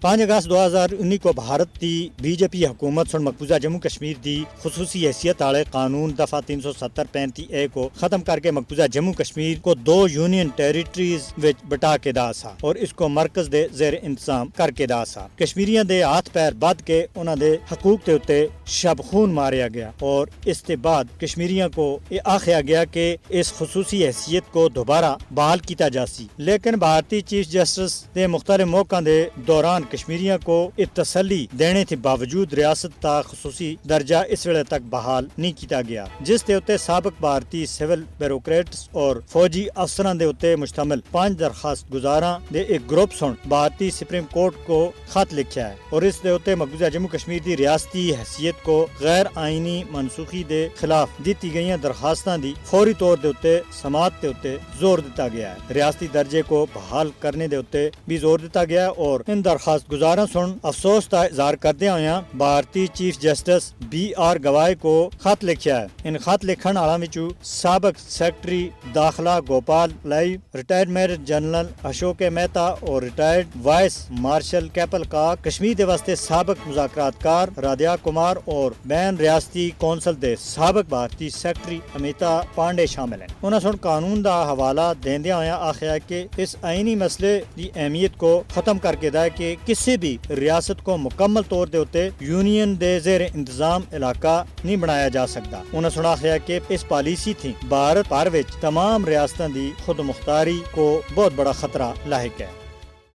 5 اگست 2019 کو بھارت دی B J پی حکومت سن مقبوضہ جموں کشمیر دی خصوصی حیثیت والے قانون دفعہ 370-35A کو ختم کر کے مقبوضہ جموں کشمیر کو 2 یونین ٹیریٹریز وچ بٹا کے دا سا اور اس کو مرکز دے زیر انتظام کر کے دا سا۔ کشمیریاں دے ہاتھ پیر بد کے انہاں دے حقوق تے اتے شب خون ماریا گیا اور اس کے بعد کشمیریاں کو یہ آخیا گیا کہ اس خصوصی حیثیت کو دوبارہ بحال کیتا جا سی، لیکن بھارتی چیف جسٹس دے مختلف موقع دے دوران کشمیریاں کو تسلی دینے کے باوجود ریاست کا خصوصی درجہ اس ویلے تک بحال نہیں کیتا گیا، جس دے اتے سابق بھارتی سول بیوروکریٹس اور فوجی افسران دے اتے مشتمل 5 درخواست گزاراں دے ایک گروپ سن بھارتی سپریم کورٹ کو خط لکھیا ہے اور اس دے اتے مقبوضہ جموں کشمیر دی ریاستی حیثیت کو غیر آئینی منسوخی دے خلاف دیتی گئیاں درخواستاں دی فوری طور دے اتے سماعت دے اتے زور دیتا گیا ہے۔ ریاستی درجے کو بحال کرنے دے اتے بھی زور دیتا گیا اور ان درخواست گزاراں سن افسوس کا اظہار کردیا ہویا بھارتی چیف جسٹس BR گوائے کو خط لکھیا ہے۔ ان خط لکھن والاں وچوں سابق سیکرٹری داخلہ گوپال لائی، retired major general Ashok Mehta اور ریٹائرڈ وائس مارشل کیپل کا کشمیر دے واسطے سابق مذاکرات کار رادھیا کمار اور بین ریاستی کونسل دے سابق بھارتی سیکرٹری امیتا پانڈے شامل ہیں۔ انہاں سن قانون دا حوالہ دیندیا ہویا آخیا کہ اس آئینی مسئلے دی اہمیت کو ختم کر کے دا کہ کسی بھی ریاست کو مکمل طور دے اتے یونین دے زیر انتظام علاقہ نہیں بنایا جا سکتا۔ انہاں سن آخیا کہ اس پالیسی تھی بھارت بھر وچ تمام ریاستاں دی خود مختاری کو بہت بڑا خطرہ لاحق ہے۔